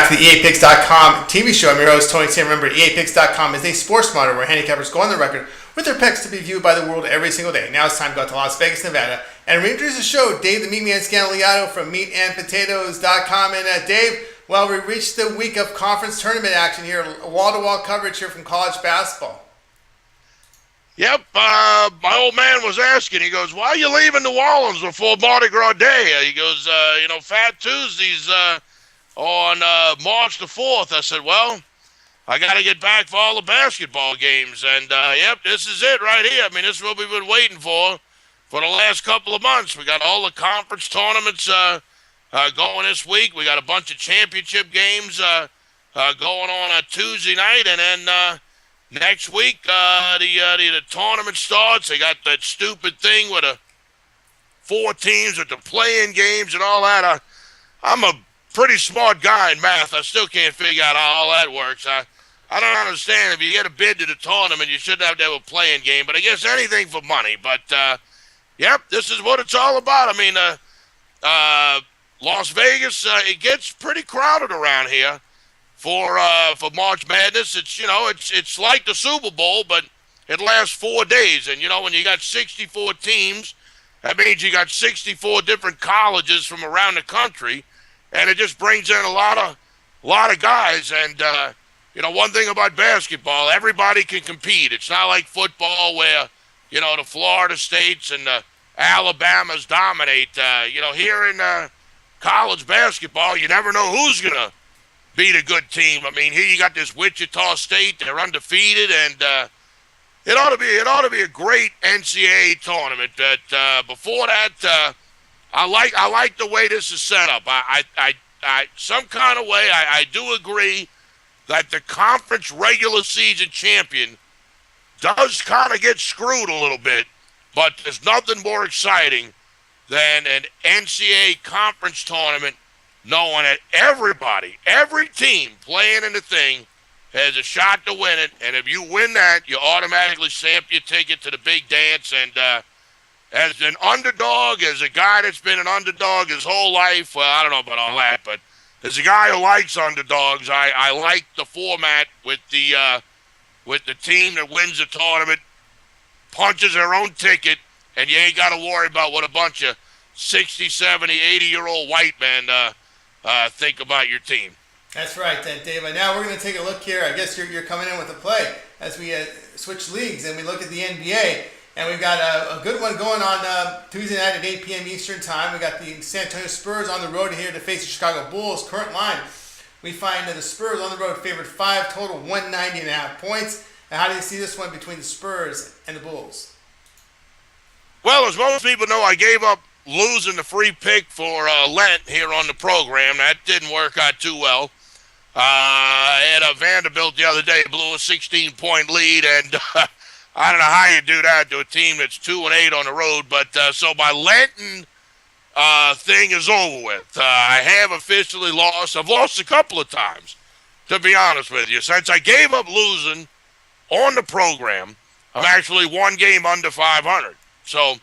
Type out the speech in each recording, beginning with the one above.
back to the EAPicks.com TV show. I'm your host, Tony Sam. Remember, EAPicks.com is a sports monitor where handicappers go on the record with their picks to be viewed by the world every single day. Now it's time to go out to Las Vegas, Nevada, and reintroduce the show, Dave the Meatman Scandaliato from meatandpotatoes.com. And Dave, well, we reached the week of conference tournament action here, wall-to-wall coverage here from college basketball. Yep, my old man was asking, he goes, why are you leaving New Orleans before Mardi Gras Day? He goes, Fat Tuesday's on March the 4th. I said, well, I got to get back for all the basketball games. And, yep, this is it right here. I mean, this is what we've been waiting for the last couple of months. We got all the conference tournaments going this week. We got a bunch of championship games going on Tuesday night. And then next week, the tournament starts. They got that stupid thing with the 4 teams with the play-in games and all that. I'm a pretty smart guy in math. I still can't figure out how all that works. I don't understand. If you get a bid to the tournament, you shouldn't have to have a play-in game. But I guess anything for money. But, yep, this is what it's all about. I mean, Las Vegas, it gets pretty crowded around here. For March Madness, it's like the Super Bowl, but it lasts 4 days. And when you got 64 teams, that means you got 64 different colleges from around the country, and it just brings in a lot of guys. And one thing about basketball, everybody can compete. It's not like football where the Florida States and the Alabamas dominate. Here in college basketball, you never know who's gonna beat a good team. I mean, here you got this Wichita State. They're undefeated, and it ought to be a great NCAA tournament. But before that, I like the way this is set up. I some kind of way, I do agree that the conference regular season champion does kind of get screwed a little bit, but there's nothing more exciting than an NCAA conference tournament knowing that every team playing in the thing has a shot to win it, and if you win that, you automatically stamp your ticket to the big dance. And as an underdog, as a guy that's been an underdog his whole life, well, I don't know about all that, but as a guy who likes underdogs, I like the format with the team that wins the tournament, punches their own ticket, and you ain't got to worry about what a bunch of 60, 70, 80-year-old white men think about your team. That's right, Dave. And now we're going to take a look here. I guess you're coming in with a play as we switch leagues and we look at the NBA. And we've got a good one going on Tuesday night at 8 p.m. Eastern Time. We got the San Antonio Spurs on the road here to face the Chicago Bulls. Current line, we find that the Spurs on the road favored 5 total, 190.5 points. And how do you see this one between the Spurs and the Bulls? Well, as most people know, I gave up losing the free pick for Lent here on the program. That didn't work out too well. I had Vanderbilt the other day, blew a 16-point lead, and I don't know how you do that to a team that's 2-8 on the road. But so my Lenten thing is over with. I have officially lost. I've lost a couple of times, to be honest with you. Since I gave up losing on the program, I'm actually 1 game under 500. So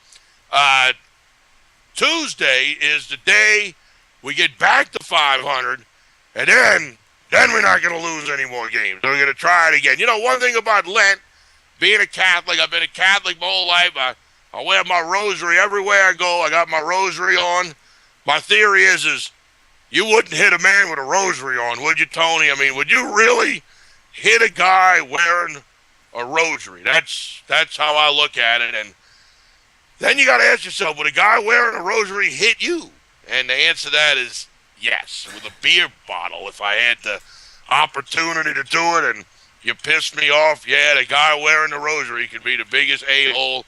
Tuesday is the day we get back to 500, and then we're not going to lose any more games. We're going to try it again. One thing about Lent, being a Catholic, I've been a Catholic my whole life. I wear my rosary everywhere I go. I got my rosary on. My theory is you wouldn't hit a man with a rosary on, would you, Tony? I mean, would you really hit a guy wearing a rosary? That's how I look at it. And then you got to ask yourself, would a guy wearing a rosary hit you? And the answer to that is yes, with a beer bottle. If I had the opportunity to do it and you pissed me off, yeah, the guy wearing the rosary could be the biggest a-hole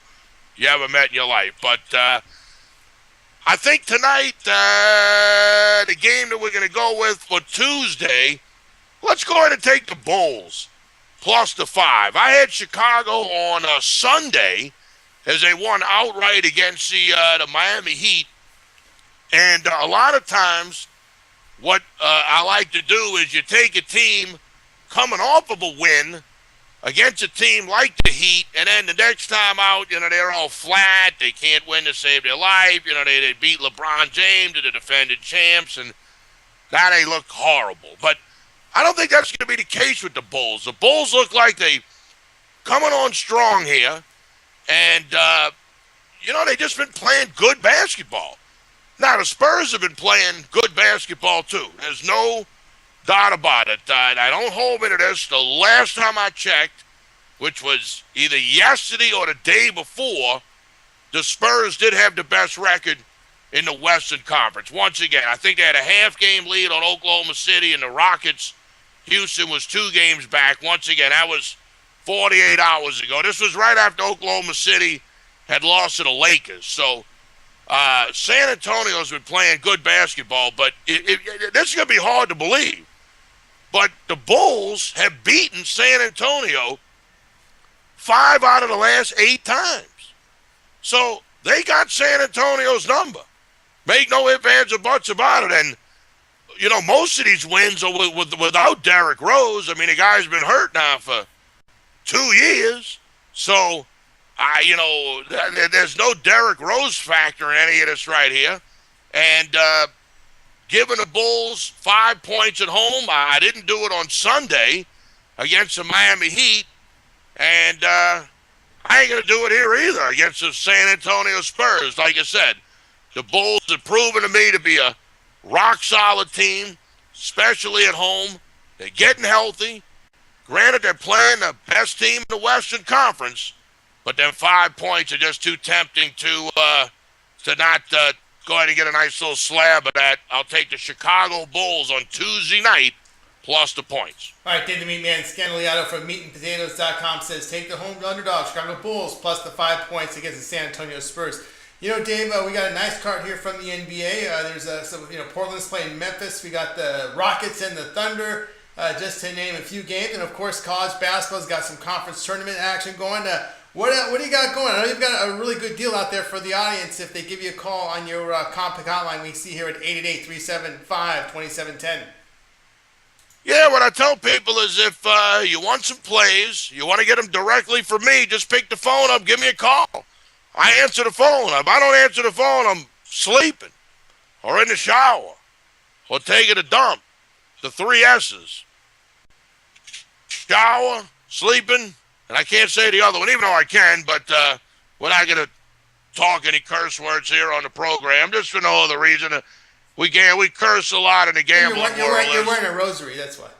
you ever met in your life. But I think tonight, the game that we're going to go with for Tuesday, let's go ahead and take the Bulls plus the 5. I had Chicago on Sunday as they won outright against the Miami Heat. And a lot of times what I like to do is you take a team coming off of a win against a team like the Heat, and then the next time out, they're all flat. They can't win to save their life. They beat LeBron James, the defending champs, and now they look horrible. But I don't think that's going to be the case with the Bulls. The Bulls look like they coming on strong here, and they just been playing good basketball. Now the Spurs have been playing good basketball too. There's no doubt about it. I don't hold me to this. The last time I checked, which was either yesterday or the day before, the Spurs did have the best record in the Western Conference. Once again, I think they had a half-game lead on Oklahoma City, and the Rockets, Houston was 2 games back. Once again, that was 48 hours ago. This was right after Oklahoma City had lost to the Lakers. So San Antonio's been playing good basketball, but this is going to be hard to believe. But the Bulls have beaten San Antonio 5 out of the last 8 times. So they got San Antonio's number. Make no ifs, ands, or buts about it. And, most of these wins are without Derrick Rose. I mean, the guy's been hurt now for 2 years. So, there's no Derrick Rose factor in any of this right here. And giving the Bulls 5 points at home, I didn't do it on Sunday against the Miami Heat. And I ain't going to do it here either against the San Antonio Spurs. Like I said, the Bulls have proven to me to be a rock-solid team, especially at home. They're getting healthy. Granted, they're playing the best team in the Western Conference, but them 5 points are just too tempting to not go ahead and get a nice little slab of that. I'll take the Chicago Bulls on Tuesday night plus the points. All right, Dave the Meatman Scandaliato from meatandpotatoes.com says, take the home underdog, Chicago Bulls, plus the 5 points against the San Antonio Spurs. Dave, we got a nice card here from the NBA. There's Portland's playing Memphis. We got the Rockets and the Thunder, just to name a few games. And, of course, college basketball's got some conference tournament action going. What do you got going? I know you've got a really good deal out there for the audience if they give you a call on your Compact hotline we see here at 888-375-2710. Yeah, what I tell people is if you want some plays, you want to get them directly from me, just pick the phone up, give me a call. I answer the phone. If I don't answer the phone, I'm sleeping or in the shower or taking a dump. The 3 S's. Shower, sleeping, and I can't say the other one, even though I can, but we're not going to talk any curse words here on the program, just for no other reason. We curse a lot in the gambling world. You're wearing a rosary, that's why.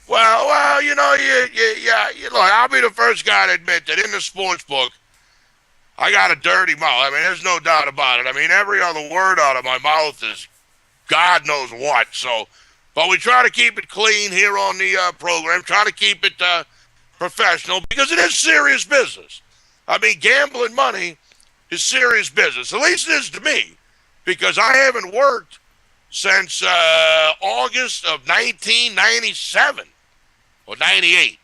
Well, look, I'll be the first guy to admit that in the sports book, I got a dirty mouth. I mean, there's no doubt about it. I mean, every other word out of my mouth is God knows what. So, but we try to keep it clean here on the program, try to keep it professional, because it is serious business. I mean, gambling money is serious business. At least it is to me, because I haven't worked since August of 1997 or 98.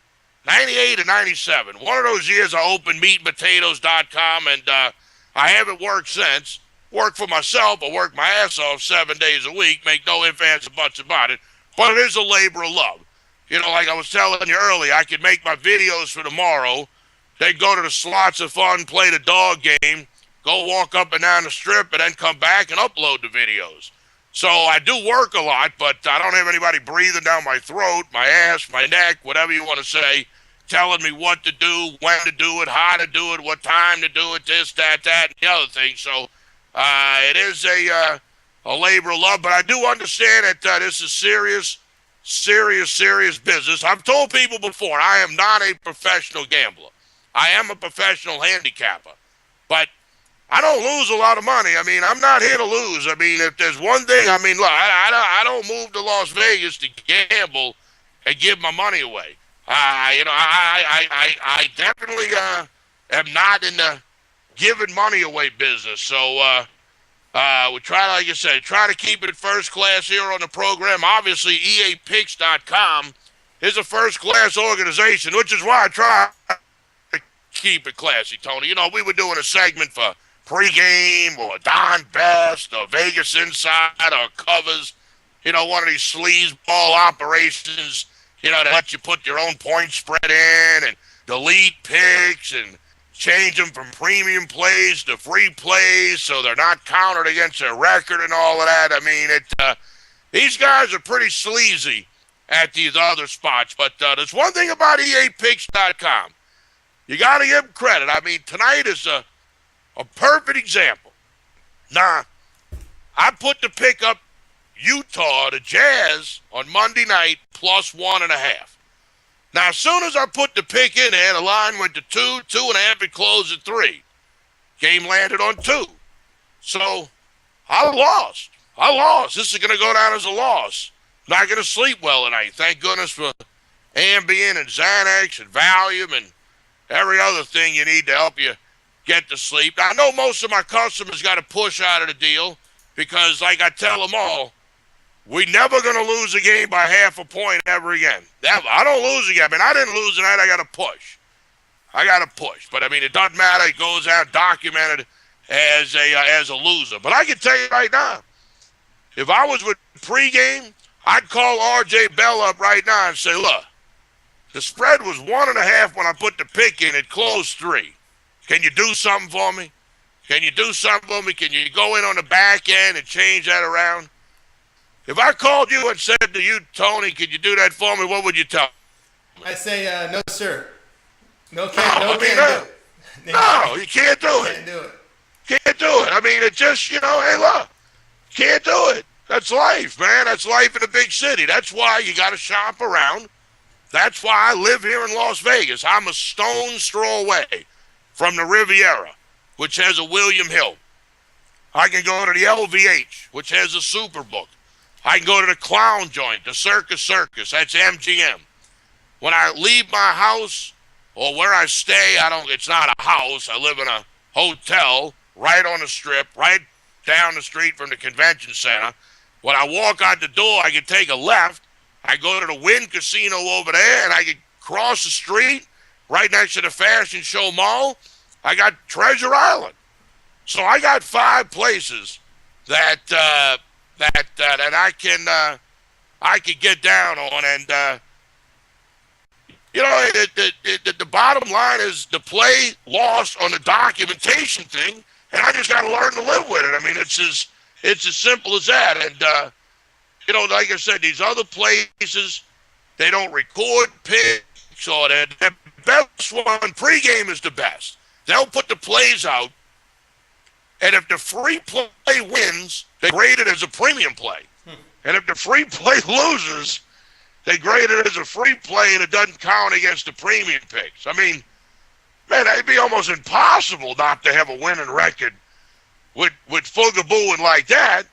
98 and 97. One of those years I opened meatandpotatoes.com, and I haven't worked since. Worked for myself, I work my ass off 7 days a week, make no ifs, ands, or buts about it. But it is a labor of love. Like I was telling you earlier, I could make my videos for tomorrow, then go to the Slots of Fun, play the dog game, go walk up and down the strip, and then come back and upload the videos. So I do work a lot, but I don't have anybody breathing down my throat, my ass, my neck, whatever you want to say, telling me what to do, when to do it, how to do it, what time to do it, this, that, and the other thing. So it is a labor of love, but I do understand that this is serious business. I've told people before, I am not a professional gambler. I am a professional handicapper, but I don't lose a lot of money. I mean, I'm not here to lose. I mean, if there's one thing, I mean, look, I don't move to Las Vegas to gamble and give my money away. I definitely am not in the giving money away business. So we try, like I said, try to keep it first class here on the program. Obviously, EAPicks.com is a first class organization, which is why I try to keep it classy, Tony. We were doing a segment for pregame or Don Best or Vegas Inside or Covers, one of these sleazeball operations, that let you put your own point spread in and delete picks and change them from premium plays to free plays so they're not counted against their record and all of that. I mean, these guys are pretty sleazy at these other spots. But there's one thing about EAPicks.com. You got to give them credit. I mean, tonight is a perfect example. Now, I put the pick up Utah, the Jazz, on Monday night, plus 1.5. Now, as soon as I put the pick in there, the line went to 2, 2.5, it closed at 3. Game landed on 2. So, I lost. This is going to go down as a loss. Not going to sleep well tonight. Thank goodness for Ambien and Xanax and Valium and every other thing you need to help you get to sleep. Now, I know most of my customers got to push out of the deal because, like I tell them all, we're never going to lose a game by half a point ever again. I don't lose again. I mean, I didn't lose tonight. I got to push. But, I mean, it doesn't matter. It goes out documented as a loser. But I can tell you right now, if I was with pregame, I'd call R.J. Bell up right now and say, look, the spread was 1.5 when I put the pick in. It closed 3. Can you do something for me? Can you go in on the back end and change that around? If I called you and said to you, Tony, could you do that for me, what would you tell me? I say, no, sir. No, you can't do it. Can't do it. I mean, it just, hey, look, can't do it. That's life, man. That's life in a big city. That's why you got to shop around. That's why I live here in Las Vegas. I'm a stone's throw away from the Riviera, which has a William Hill. I can go to the LVH, which has a Superbook. I can go to the Clown Joint, the Circus. That's MGM. When I leave my house or where I stay, it's not a house. I live in a hotel right on the Strip, right down the street from the convention center. When I walk out the door, I can take a left. I go to the Wynn Casino over there, and I can cross the street right next to the Fashion Show Mall. I got Treasure Island. So I got 5 places that I can get down on, and the bottom line is the play lost on the documentation thing, and I just got to learn to live with it. I mean, it's as simple as that. And like I said, these other places, they don't record picks, or the best one pregame is the best. They'll put the plays out, and if the free play wins, they grade it as a premium play. And if the free play loses, they grade it as a free play, and it doesn't count against the premium picks. I mean, man, it'd be almost impossible not to have a winning record with Fugaboo like that.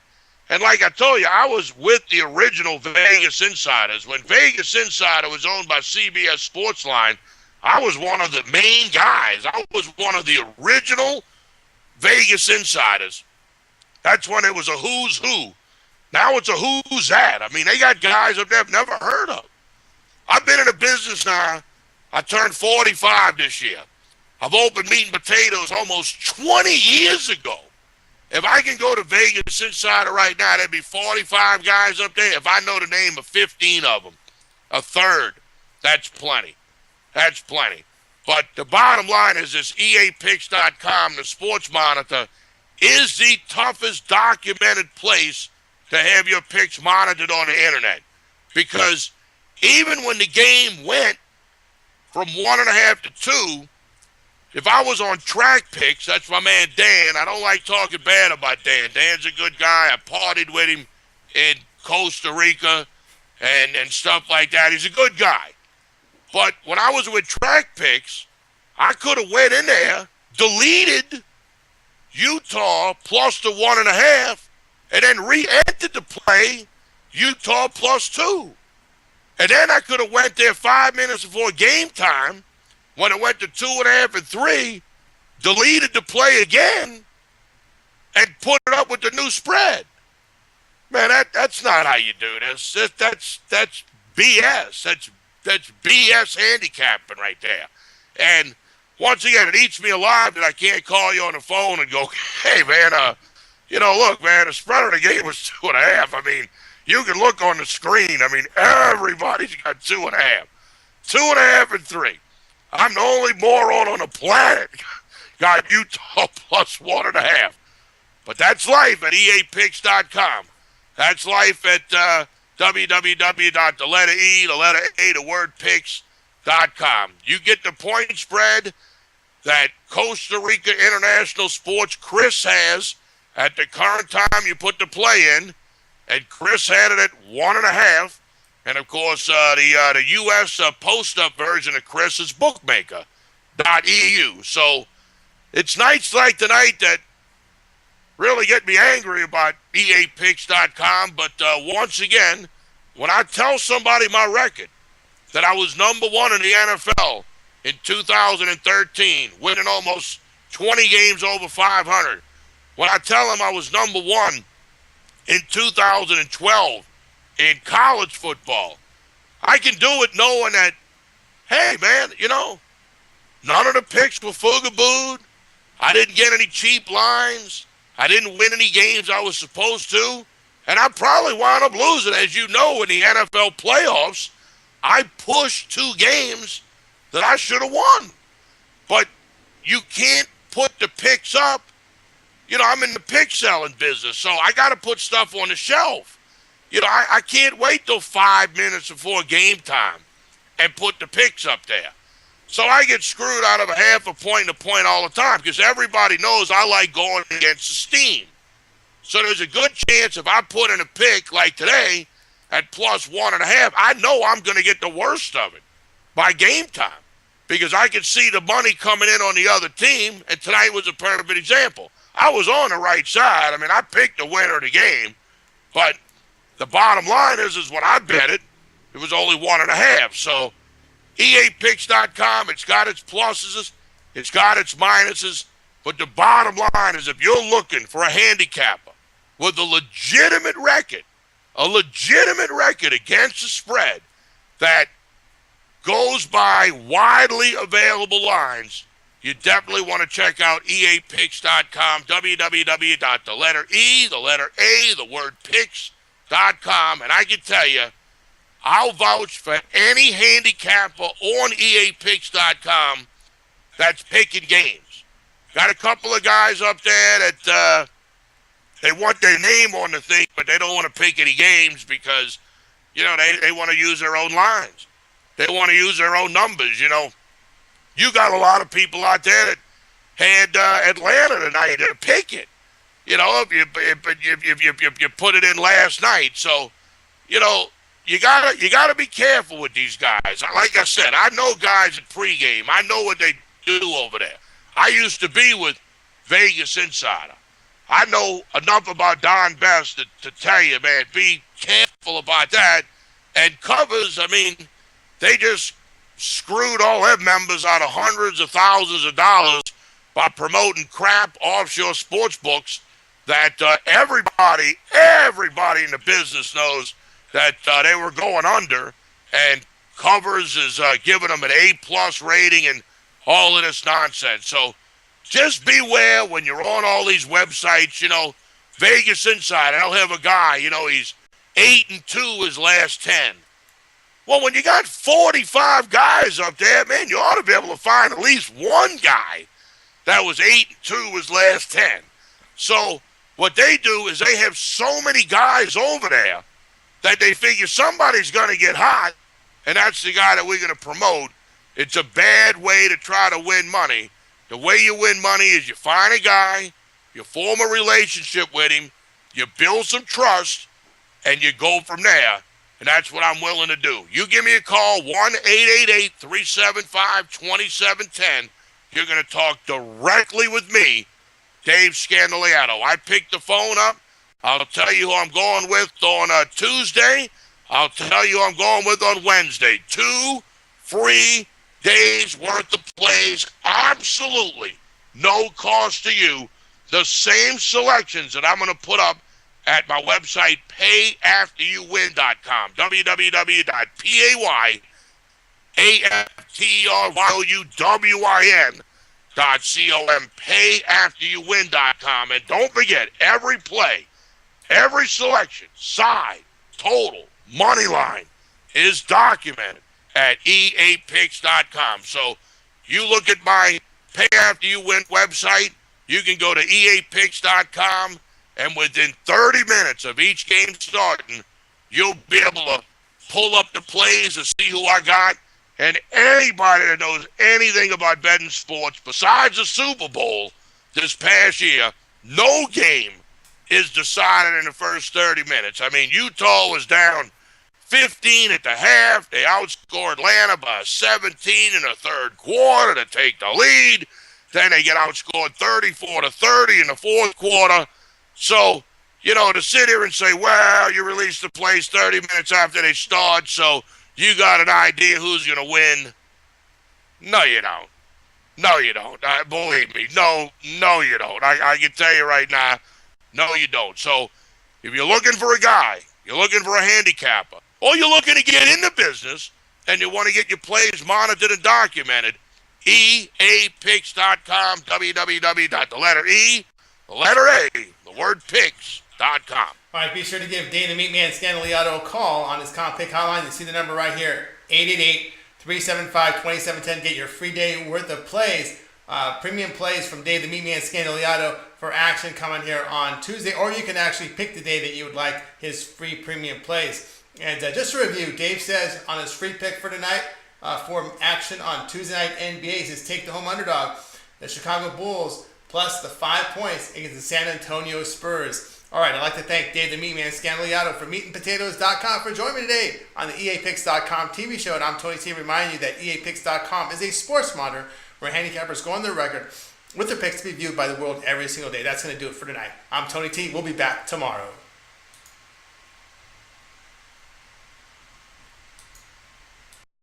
And like I told you, I was with the original Vegas Insiders. When Vegas Insider was owned by CBS Sportsline, I was one of the main guys. I was one of the original Vegas Insiders. That's when it was a who's who. Now it's a who's that. I mean, they got guys up there I've never heard of. I've been in the business now. I turned 45 this year. I've opened Meat and Potatoes almost 20 years ago. If I can go to Vegas Insider right now, there'd be 45 guys up there. If I know the name of 15 of them, a third, that's plenty. That's plenty. But the bottom line is this EAPicks.com, the sports monitor, is the toughest documented place to have your picks monitored on the internet. Because even when the game went from 1.5 to 2, if I was on Track Picks, that's my man Dan. I don't like talking bad about Dan. Dan's a good guy. I partied with him in Costa Rica and stuff like that. He's a good guy. But when I was with Track Picks, I could have went in there, deleted Utah plus the 1.5, and then re-entered the play Utah plus 2. And then I could have went there 5 minutes before game time, when it went to 2.5 and 3, deleted the play again, and put it up with the new spread. Man, that's not how you do this. That's BS. That's BS handicapping right there. And once again, it eats me alive that I can't call you on the phone and go, hey, man, look, man, the spread of the game was 2.5. I mean, you can look on the screen. I mean, everybody's got 2.5. 2.5 and 3. I'm the only moron on the planet got Utah plus 1.5. But that's life at EAPicks.com. That's life at www.picks.com. You get the point spread that Costa Rica International Sports Chris has at the current time you put the play in, and Chris had it at 1.5. And of course, the U.S. post-up version of Chris is bookmaker.eu. So it's nights like tonight that really get me angry about EAPicks.com. But once again, when I tell somebody my record, that I was number one in the NFL in 2013, winning almost 20 games over 500. When I tell them I was number one in 2012 in college football, I can do it knowing that, hey, man, none of the picks were fugabooed. I didn't get any cheap lines. I didn't win any games I was supposed to. And I probably wound up losing. As you know, in the NFL playoffs, I pushed 2 games that I should have won. But you can't put the picks up. I'm in the pick selling business, so I got to put stuff on the shelf. I can't wait till 5 minutes before game time and put the picks up there. So I get screwed out of a half a point and a point all the time because everybody knows I like going against the steam. So there's a good chance if I put in a pick like today at plus 1.5, I know I'm going to get the worst of it by game time because I can see the money coming in on the other team, and tonight was a perfect example. I was on the right side. I mean, I picked the winner of the game, but the bottom line is when I bet it, it was only 1.5. So EAPicks.com, it's got its pluses, it's got its minuses, but the bottom line is if you're looking for a handicapper with a legitimate record against the spread that goes by widely available lines, you definitely want to check out EAPicks.com, www.picks.com, and I can tell you, I'll vouch for any handicapper on EAPicks.com that's picking games. Got a couple of guys up there that they want their name on the thing, but they don't want to pick any games because, they want to use their own lines. They want to use their own numbers, You got a lot of people out there that had Atlanta tonight to pick it. If you put it in last night. So, you gotta be careful with these guys. Like I said, I know guys at pregame. I know what they do over there. I used to be with Vegas Insider. I know enough about Don Best to tell you, man, be careful about that. And covers, they just screwed all their members out of hundreds of thousands of dollars by promoting crap offshore sports books that everybody in the business knows that they were going under, and Covers is giving them an A+ rating and all of this nonsense. So just beware when you're on all these websites, Vegas Insider, they'll have a guy, he's 8-2 his last 10. Well, when you got 45 guys up there, man, you ought to be able to find at least one guy that was 8-2 his last 10. So what they do is they have so many guys over there that they figure somebody's going to get hot, and that's the guy that we're going to promote. It's a bad way to try to win money. The way you win money is you find a guy, you form a relationship with him, you build some trust, and you go from there. And that's what I'm willing to do. You give me a call, 1-888-375-2710. You're going to talk directly with me, Dave Scandaliato. I pick the phone up. I'll tell you who I'm going with on Tuesday. I'll tell you who I'm going with on Wednesday. 2 free days worth of plays. Absolutely no cost to you. The same selections that I'm going to put up at my website, payafteryouwin.com, www.payafteryouwin.com, payafteryouwin.com. And don't forget, every play, every selection, side, total, money line is documented at eapicks.com. So you look at my Pay After You Win website, you can go to eapicks.com, and within 30 minutes of each game starting, you'll be able to pull up the plays and see who I got. And anybody that knows anything about betting sports, besides the Super Bowl this past year, no game is decided in the first 30 minutes. I mean, Utah was down 15 at the half. They outscored Atlanta by 17 in the third quarter to take the lead. Then they get outscored 34-30 in the fourth quarter. So, to sit here and say, well, you release the plays 30 minutes after they start, so you got an idea who's going to win. No, you don't. No, you don't. Believe me. No, you don't. I can tell you right now, no, you don't. So if you're looking for a guy, you're looking for a handicapper, or you're looking to get in the business and you want to get your plays monitored and documented, EAPicks.com, www. The letter E, the letter A, the word picks.com. All right, be sure to give Dave the Meatman Scandaliato a call on his comp pick hotline. You see the number right here, 888-375-2710. Get your free day worth of plays, premium plays from Dave the Meatman Scandaliato for action coming here on Tuesday. Or you can actually pick the day that you would like his free premium plays. And just to review, Dave says on his free pick for tonight, for action on Tuesday night NBA, is take the home underdog, the Chicago Bulls, plus the 5 points against the San Antonio Spurs. All right, I'd like to thank Dave the Meatman Scandaliato from meatandpotatoes.com for joining me today on the EAPicks.com TV show. And I'm Tony T, reminding you that EAPicks.com is a sports monitor where handicappers go on their record with their picks to be viewed by the world every single day. That's going to do it for tonight. I'm Tony T. We'll be back tomorrow.